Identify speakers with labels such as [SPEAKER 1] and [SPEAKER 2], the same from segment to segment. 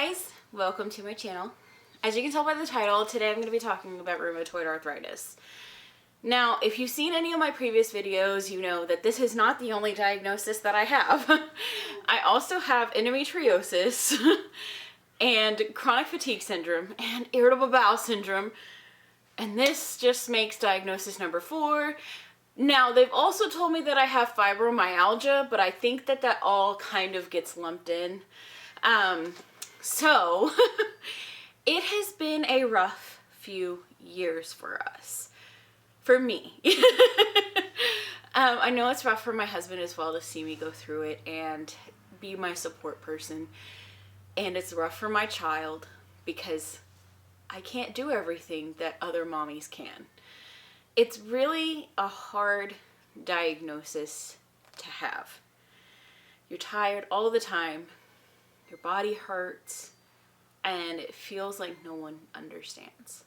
[SPEAKER 1] guys, welcome to my channel. As you can tell by the title, today I'm going to be talking about rheumatoid arthritis. Now, if you've seen any of my previous videos, you know that this is not the only diagnosis that I have. I also have endometriosis and chronic fatigue syndrome and irritable bowel syndrome, and this just makes diagnosis number 4. Now, they've also told me that I have fibromyalgia, but I think that that all kind of gets lumped in. So it has been a rough few years for us. For me. I know it's rough for my husband as well to see me go through it and be my support person. And it's rough for my child because I can't do everything that other mommies can. It's really a hard diagnosis to have. You're tired all the time. Your body hurts, and it feels like no one understands.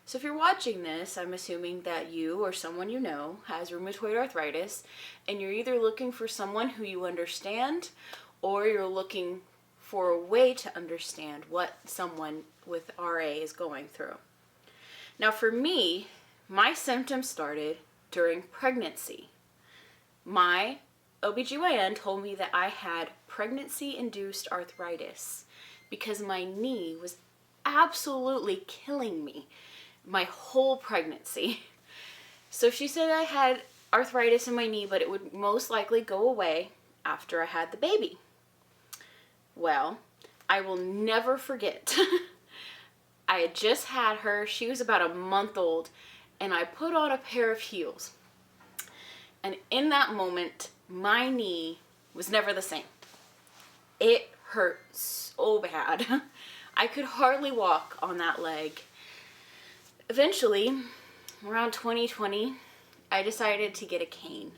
[SPEAKER 1] So if you're watching this, I'm assuming that you or someone you know has rheumatoid arthritis, and you're either looking for someone who you understand, or you're looking for a way to understand what someone with RA is going through. Now for me, my symptoms started during pregnancy. My OBGYN told me that I had pregnancy-induced arthritis because my knee was absolutely killing me my whole pregnancy. So she said I had arthritis in my knee, but it would most likely go away after I had the baby. Well, I will never forget. I had just had her. She was about a month old, and I put on a pair of heels. And in that moment, my knee was never the same. It hurt so bad. I could hardly walk on that leg. Eventually, around 2020, I decided to get a cane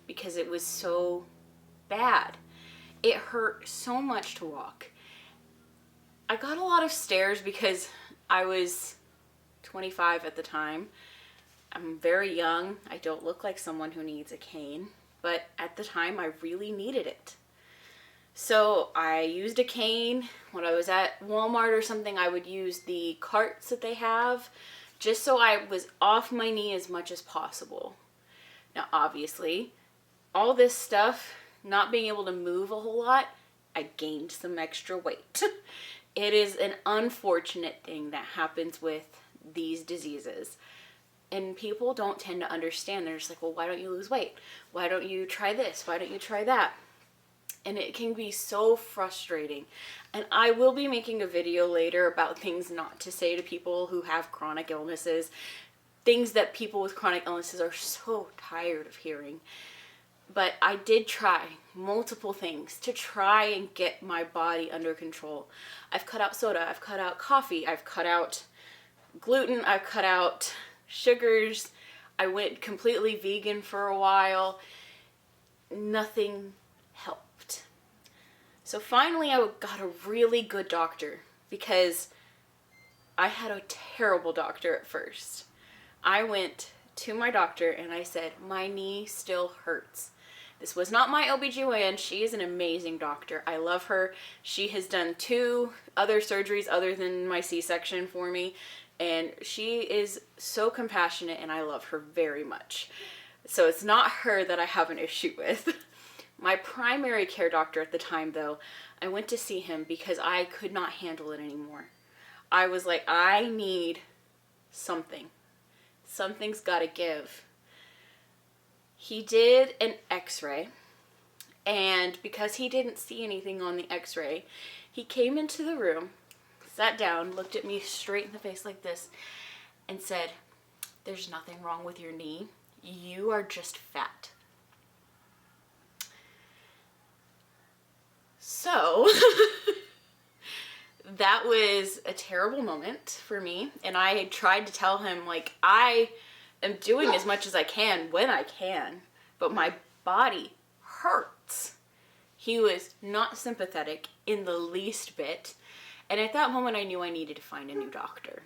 [SPEAKER 1] because it was so bad. It hurt so much to walk. I got a lot of stares because I was 25 at the time. I'm very young. I don't look like someone who needs a cane, but at the time I really needed it. So I used a cane. When I was at Walmart or something, I would use the carts that they have just so I was off my knee as much as possible. Now obviously, all this stuff, not being able to move a whole lot, I gained some extra weight. It is an unfortunate thing that happens with these diseases. And people don't tend to understand. They're just like, well, why don't you lose weight? Why don't you try this? Why don't you try that? And it can be so frustrating. And I will be making a video later about things not to say to people who have chronic illnesses. Things that people with chronic illnesses are so tired of hearing. But I did try multiple things to try and get my body under control. I've cut out soda. I've cut out coffee. I've cut out gluten. I've cut out sugars. I went completely vegan for a while. Nothing helped. So finally I got a really good doctor because I had a terrible doctor at first. I went to my doctor and I said, my knee still hurts. This was not my OBGYN. She is an amazing doctor. I love her. She has done 2 other surgeries other than my C-section for me. And she is so compassionate and I love her very much. So it's not her that I have an issue with. My primary care doctor at the time though, I went to see him because I could not handle it anymore. I was like, I need something. Something's gotta give. He did an x-ray, and because he didn't see anything on the x-ray, he came into the room, sat down, looked at me straight in the face like this, and said, there's nothing wrong with your knee. You are just fat. So, that was a terrible moment for me, and I tried to tell him, like, I am doing as much as I can when I can, but my body hurts. He was not sympathetic in the least bit, and at that moment I knew I needed to find a new doctor.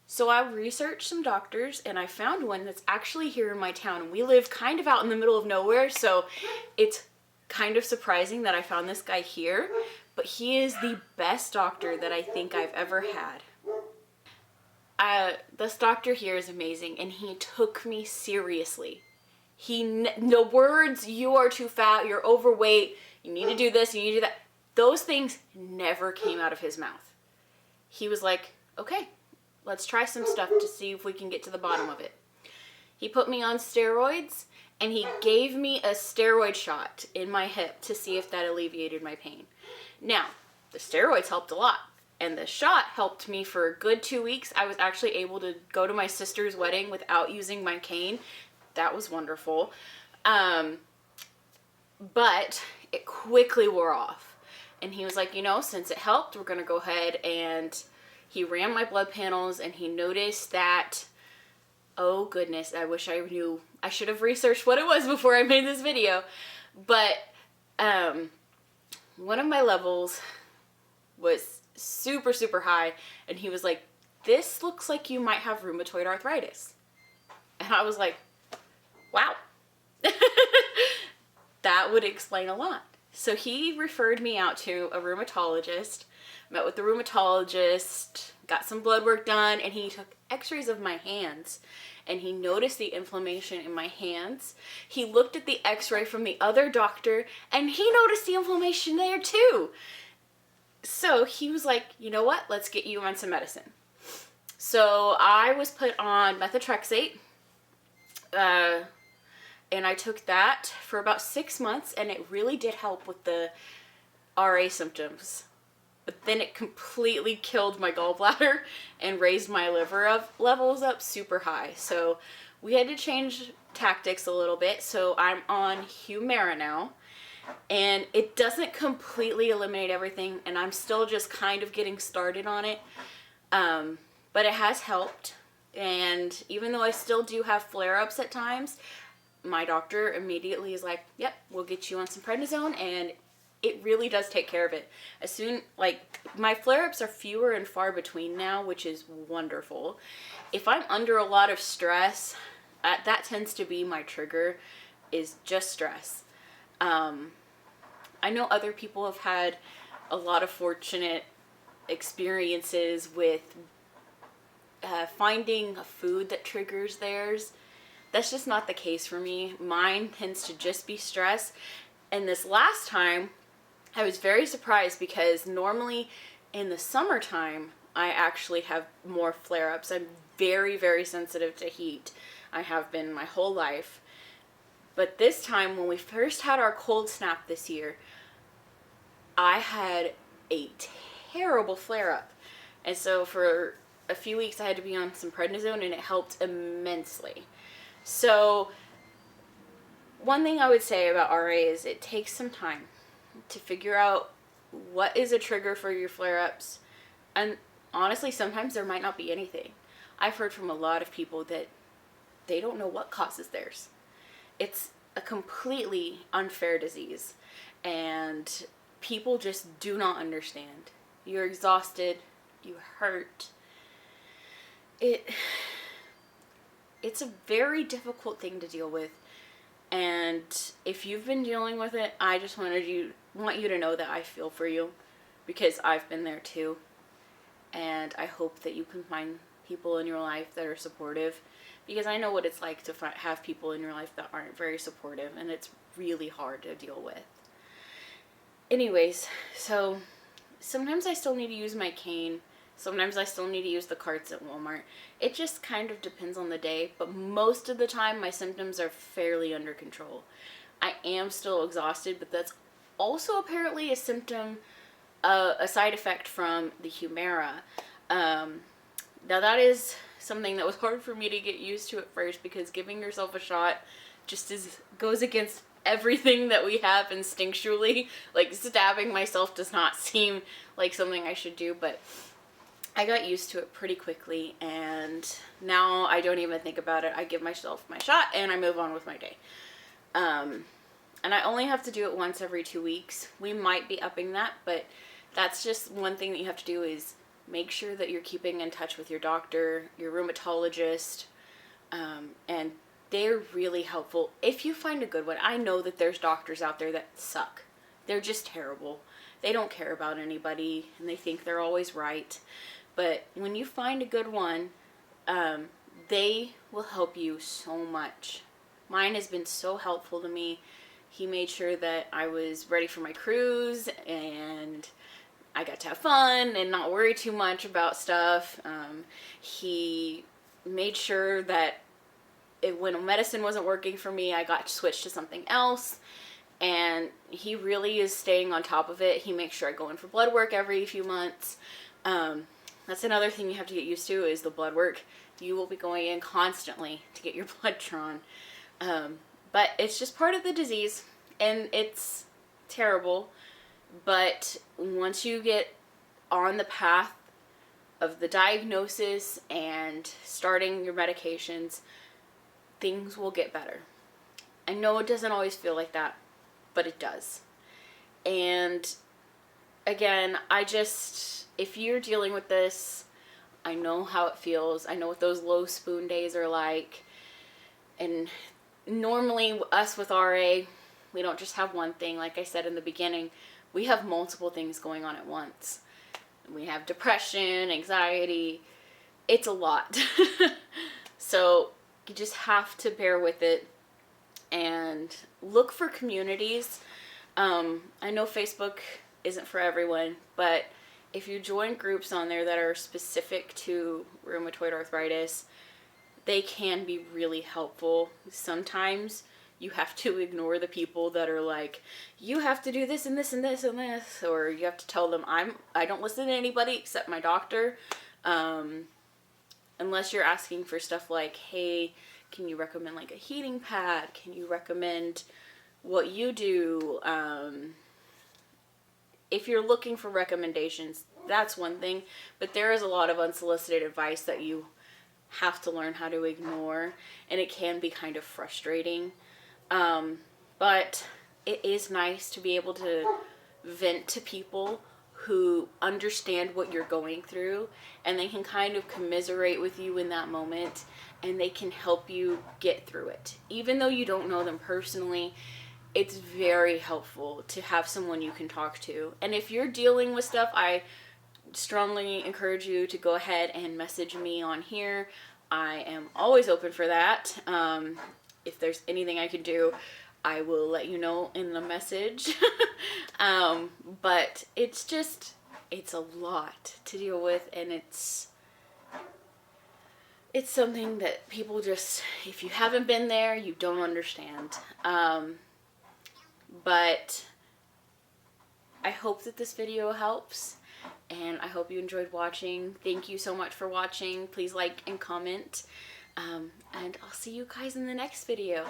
[SPEAKER 1] So I researched some doctors, and I found one that's actually here in my town. We live kind of out in the middle of nowhere, so it's kind of surprising that I found this guy here, but he is the best doctor that I think I've ever had. This doctor here is amazing, and he took me seriously. No words, you are too fat, you're overweight, you need to do this, you need to do that. Those things never came out of his mouth. He was like, okay, let's try some stuff to see if we can get to the bottom of it. He put me on steroids, and he gave me a steroid shot in my hip to see if that alleviated my pain. Now, the steroids helped a lot, and the shot helped me for a good 2 weeks. I was actually able to go to my sister's wedding without using my cane. That was wonderful. But it quickly wore off. And he was like, you know, since it helped, we're going to go ahead, and he ran my blood panels, and he noticed that, oh goodness, I wish I knew. I should have researched what it was before I made this video. But one of my levels was super, super high, and he was like, this looks like you might have rheumatoid arthritis. And I was like, wow. That would explain a lot. So he referred me out to a rheumatologist, met with the rheumatologist, got some blood work done, and he took x-rays of my hands, and he noticed the inflammation in my hands. He looked at the x-ray from the other doctor, and he noticed the inflammation there too. So he was like, you know what, let's get you on some medicine. So I was put on methotrexate, and I took that for about 6 months, and it really did help with the RA symptoms. But then it completely killed my gallbladder and raised my liver levels up super high. So we had to change tactics a little bit. So I'm on Humira now, and it doesn't completely eliminate everything, and I'm still just kind of getting started on it. But it has helped. And even though I still do have flare-ups at times, my doctor immediately is like, yep, we'll get you on some prednisone, and it really does take care of it. As soon, like, my flare-ups are fewer and far between now, which is wonderful. If I'm under a lot of stress, that tends to be my trigger, is just stress. I know other people have had a lot of fortunate experiences with finding a food that triggers theirs. That's just not the case for me. Mine tends to just be stress. And this last time, I was very surprised because normally in the summertime, I actually have more flare-ups. I'm very, very sensitive to heat. I have been my whole life. But this time, when we first had our cold snap this year, I had a terrible flare-up. And so for a few weeks, I had to be on some prednisone, and it helped immensely. So one thing I would say about RA is it takes some time to figure out what is a trigger for your flare-ups. And honestly, sometimes there might not be anything. I've heard from a lot of people that they don't know what causes theirs. It's a completely unfair disease, and people just do not understand. You're exhausted, you hurt. It's a very difficult thing to deal with, and if you've been dealing with it, I just want you to know that I feel for you, because I've been there too, and I hope that you can find people in your life that are supportive, because I know what it's like to have people in your life that aren't very supportive, and it's really hard to deal with. Anyways, so sometimes I still need to use my cane. Sometimes I still need to use the carts at Walmart. It just kind of depends on the day, but most of the time my symptoms are fairly under control. I am still exhausted, but that's also apparently a symptom, a side effect from the Humira. Now that is something that was hard for me to get used to at first, because giving yourself a shot just goes against everything that we have instinctually. Like, stabbing myself does not seem like something I should do, but I got used to it pretty quickly, and now I don't even think about it. I give myself my shot and I move on with my day. And I only have to do it once every 2 weeks. We might be upping that, but that's just one thing that you have to do, is make sure that you're keeping in touch with your doctor, your rheumatologist, and they're really helpful if you find a good one. I know that there's doctors out there that suck. They're just terrible. they don't care about anybody and they think they're always right. But when you find a good one, they will help you so much. Mine has been so helpful to me. He made sure that I was ready for my cruise and I got to have fun and not worry too much about stuff. He made sure that when medicine wasn't working for me, I got switched to something else. And he really is staying on top of it. He makes sure I go in for blood work every few months. That's another thing you have to get used to is the blood work. You will be going in constantly to get your blood drawn. But it's just part of the disease, and it's terrible. But once you get on the path of the diagnosis and starting your medications, things will get better. I know it doesn't always feel like that, but it does. And again, if you're dealing with this, I know how it feels. I know what those low spoon days are like. And normally us with RA, we don't just have one thing. Like I said in the beginning, we have multiple things going on at once. We have depression, anxiety. It's a lot. So you just have to bear with it and look for communities. I know Facebook isn't for everyone, but if you join groups on there that are specific to rheumatoid arthritis, they can be really helpful. Sometimes you have to ignore the people that are like, you have to do this and this and this and this, or you have to tell them I don't listen to anybody except my doctor. Unless you're asking for stuff like, hey, can you recommend like a heating pad? Can you recommend what you do? If you're looking for recommendations, that's one thing, but there is a lot of unsolicited advice that you have to learn how to ignore, and it can be kind of frustrating. But it is nice to be able to vent to people who understand what you're going through, and they can kind of commiserate with you in that moment, and they can help you get through it. Even though you don't know them personally, it's very helpful to have someone you can talk to. And if you're dealing with stuff, I strongly encourage you to go ahead and message me on here. I am always open for that. If there's anything I can do, I will let you know in the message. But it's a lot to deal with, and it's something that people just, if you haven't been there, you don't understand. But I hope that this video helps, and I hope you enjoyed watching. Thank you so much for watching. Please like and comment, and I'll see you guys in the next video.